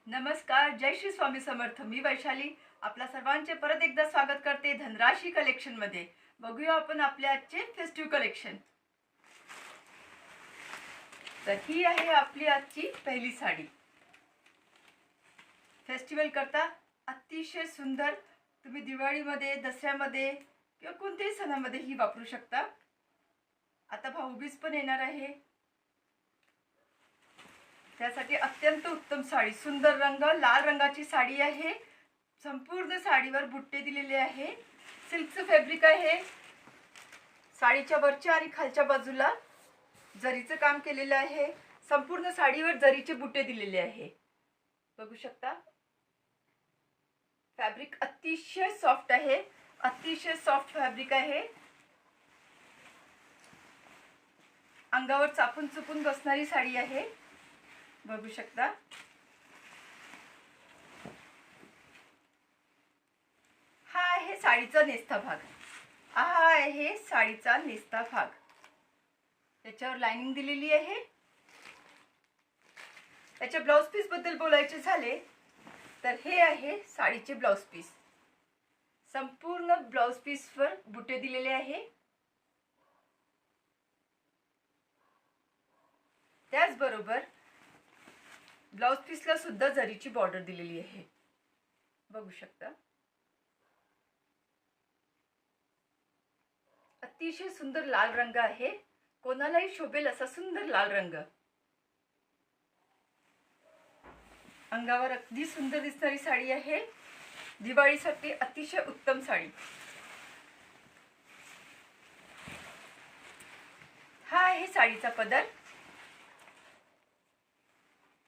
नमस्कार, जय श्री स्वामी समर्थ. मी वैशाली आपल्या सर्वांचे परत एकदा स्वागत करते धनराशी कलेक्शन मध्ये. बघूया आपण आपल्या आजचे फेस्टिव्ह कलेक्शन. तर ही आहे आपली आजची पहिली साडी. फेस्टिवल करता अतिशय सुंदर. तुम्ही दिवाळीमध्ये, दसऱ्यामध्ये किंवा कोणत्याही सणामध्ये ही वापरू शकता. आता भाऊबीज पण येणार आहे, त्यासाठी अत्यंत उत्तम साडी. सुंदर रंग, लाल रंगाची साडी आहे. संपूर्ण साडीवर बुट्टे दिलेले आहे. सिल्कचं फॅब्रिक आहे. साडीच्या वरच्या आणि खालच्या बाजूला जरीचं काम केलेलं आहे. संपूर्ण साडीवर जरीचे बुट्टे दिलेले आहे, बघू शकता. फॅब्रिक अतिशय सॉफ्ट आहे, अतिशय सॉफ्ट फॅब्रिक आहे. अंगावर चापून चुपून बसणारी साडी आहे, बघू शकता. हा आहे साडीचा नेस्ता भाग. हा आहे साडीचा नेस्ता भाग. त्याच्यावर लाइनिंग दिलेली आहे. त्याच्या ब्लाउज पीस बद्दल बोलायचे झाले तर हे आहे साडीचे ब्लाउज पीस. संपूर्ण ब्लाउज पीसवर बुटे दिलेले आहे. त्याचबरोबर ब्लाउज पीसला सुद्धा जरीची बॉर्डर दिलेली आहे, बघू शकता. अतिशय सुंदर लाल रंग आहे. कोणालाही शोभेल असा सुंदर लाल रंग. अंगावर अगदी सुंदर दिसणारी साडी आहे. दिवाळीसाठी अतिशय उत्तम साडी. हा आहे साडीचा पदर.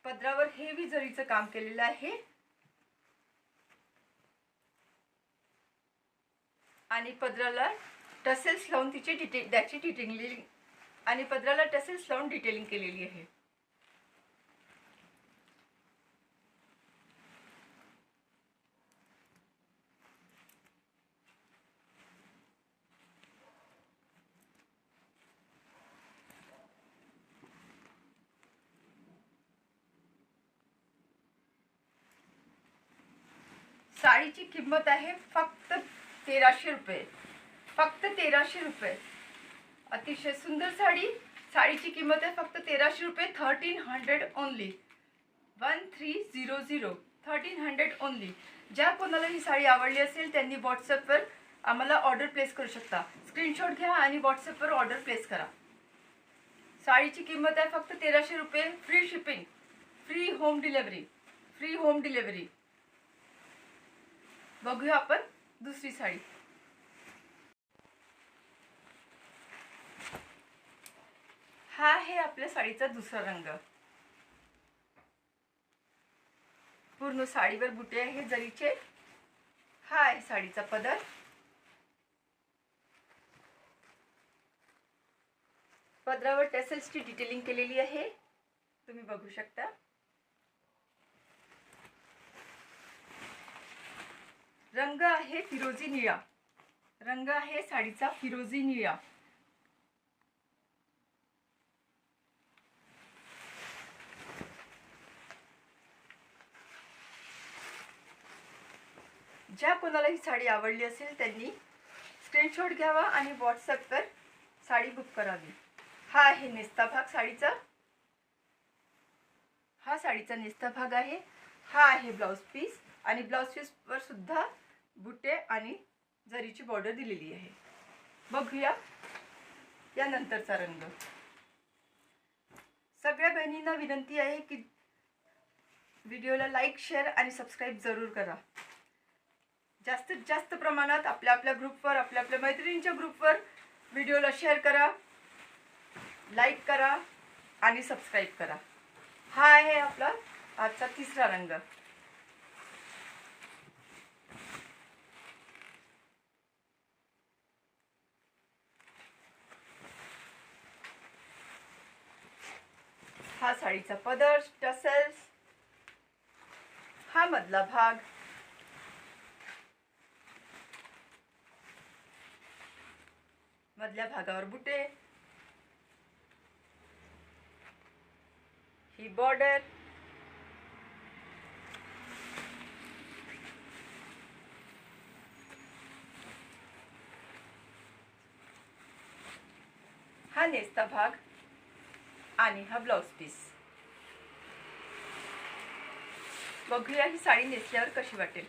पदरावर हेवी जरीचं काम केलेलं आहे आणि पदराला टसेल्स लावून त्याची डिटेलिंग आणि पदराला टसेल्स लावून डिटेलिंग केलेली आहे. साडीची किंमत आहे फक्त 1300 रुपये. फक्त 1300 रुपये. अतिशय सुंदर साडी. साडीची किंमत आहे फक्त 1300 रुपये. 1300 ओनली. 1300 1300 ओनली. ज्या कोणाला ही साडी आवडली असेल त्यांनी व्हॉट्सअपवर आम्हाला ऑर्डर प्लेस करू शकता. स्क्रीनशॉट घ्या आणि व्हॉट्सअपवर ऑर्डर प्लेस करा. साडीची किंमत आहे फक्त 1300 रुपये. Free shipping, free home delivery, free home delivery. बघूया आपण दुसरी साडी. हा आहे आपल्या साडीचा दुसरा रंग. पूर्ण साडीवर बुटे आहे जरीचे. हा आहे साडीचा पदर. पदरावर टेसल्सची डिटेलिंग केलेली आहे, तुम्ही बघू शकता. रंग आहे फिरोजी निळा. रंग आहे साडीचा फिरोजी निळा. ज्या कोणाला ही साडी आवडली असेल त्यांनी स्क्रीनशॉट घ्यावा आणि व्हॉट्सअपवर साडी बुक करावी. हा आहे नेस्ता भाग साडीचा. हा साडीचा नेस्ता भाग आहे. हा आहे ब्लाउज पीस आणि ब्लाउज पीसवर सुद्धा बुटे आणि जरीची बॉर्डर दिलेली आहे. बघूया यानंतरचा रंग. सगळ्या बहिणींना विनंती आहे की व्हिडिओला लाईक, शेअर आणि सबस्क्राईब जरूर करा. जास्तीत जास्त प्रमाणात आपल्या ग्रुपवर, आपल्या मैत्रिणींच्या ग्रुपवर व्हिडिओला शेअर करा, लाईक करा आणि सबस्क्राईब करा. हा आहे आपला आजचा तिसरा रंग. हा साडीचा पदर, टसेल्स. हा मधला भाग. मधल्या भागावर बुटे. ही बॉर्डर. हा नेसता भाग आणि हा ब्लाउज पीस. बघूया ही साडी नेसल्यावर कशी वाटेल.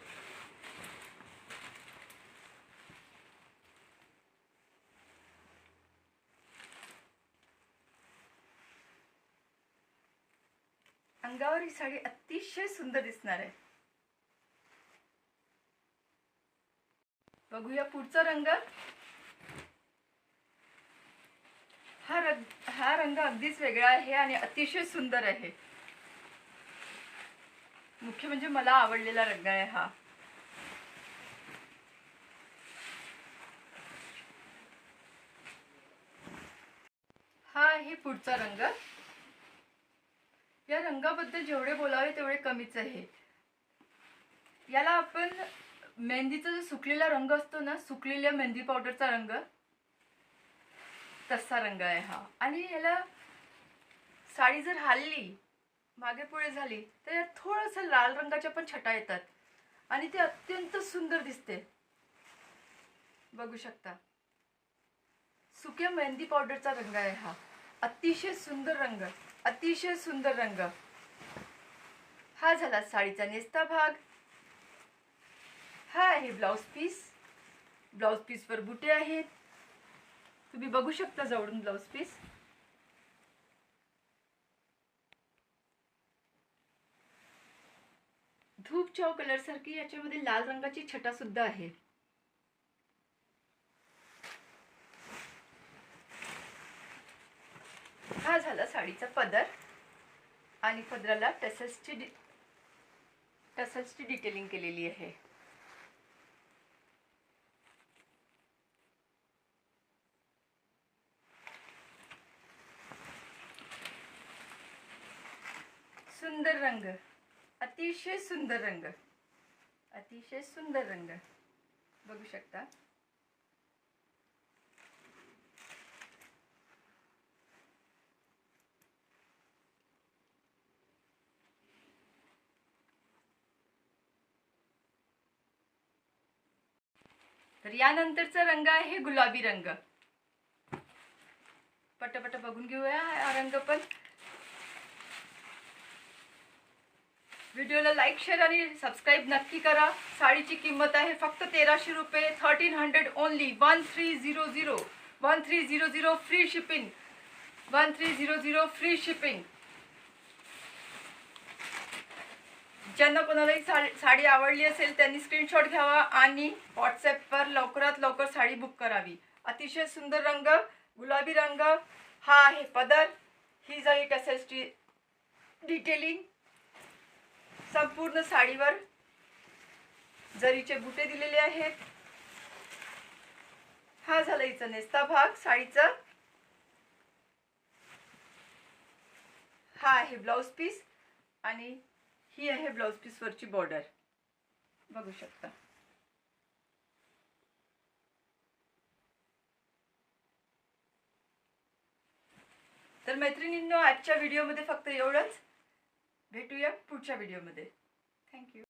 अंगावर ही साडी अतिशय सुंदर दिसणार आहे. बघूया पुढचा रंग. हा रंग अगदीच वेगळा आहे आणि अतिशय सुंदर आहे. मुख्य म्हणजे मला आवडलेला रंग आहे हा. हा आहे पुढचा रंग. या रंगाबद्दल जेवढे बोलावे तेवढे कमीच आहे. याला आपण मेहंदीचा जो सुकलेला रंग असतो ना, सुकलेल्या मेहंदी पावडरचा रंग, तसा रंग आहे हा. आणि याला साडी जर हलली मागे पुढे झाली तर यात थोडंसं लाल रंगाच्या पण छटा येतात आणि ते अत्यंत सुंदर दिसते. बघू शकता, सुक्या मेहंदी पावडरचा रंग आहे हा. अतिशय सुंदर रंग, अतिशय सुंदर रंग. हा झाला साडीचा नेसता भाग. हा आहे ब्लाउज पीस. ब्लाउज पीसवर बुटे आहेत. तुम्ही बघू शकता जवळून ब्लाउज पीस. धूप चाव कलर सारखी याच्यामध्ये लाल रंगाची छटा सुद्धा आहे. हा झाला साडीचा पदर आणि पदराला टसल्सची डिटेलिंग केलेली आहे. सुंदर रंग, अतिशय सुंदर रंग, अतिशय सुंदर रंग. बघू शकता. तर यानंतरचा रंग आहे गुलाबी रंग. पटापट बघून घेऊया हा रंग पण. व्हिडिओला लाईक, शेअर आणि सबस्क्राईब नक्की करा. साडीची किंमत आहे फक्त 1300 रुपये. 1300 only. 1300 1300 free shipping. 1300 free shipping. ज्यांना कोणालाही साडी आवडली असेल त्यांनी स्क्रीनशॉट घ्यावा आणि व्हॉट्सॲपवर लवकरात लवकर साडी बुक करावी. अतिशय सुंदर रंग, गुलाबी रंग. हा आहे पदर. ही झाली टसल्सची डिटेलिंग. संपूर्ण साडीवर जरीचे बुटे दिलेले आहेत. हा झाला हिचा नेसता भाग साडीचा. हा आहे ब्लाउज पीस आणि ही आहे ब्लाउज पीसवरची बॉर्डर. बघू शकता. तर मैत्रिणींनो, आजच्या व्हिडिओमध्ये फक्त एवढंच. भेटूया पुढच्या व्हिडिओमध्ये. थँक्यू.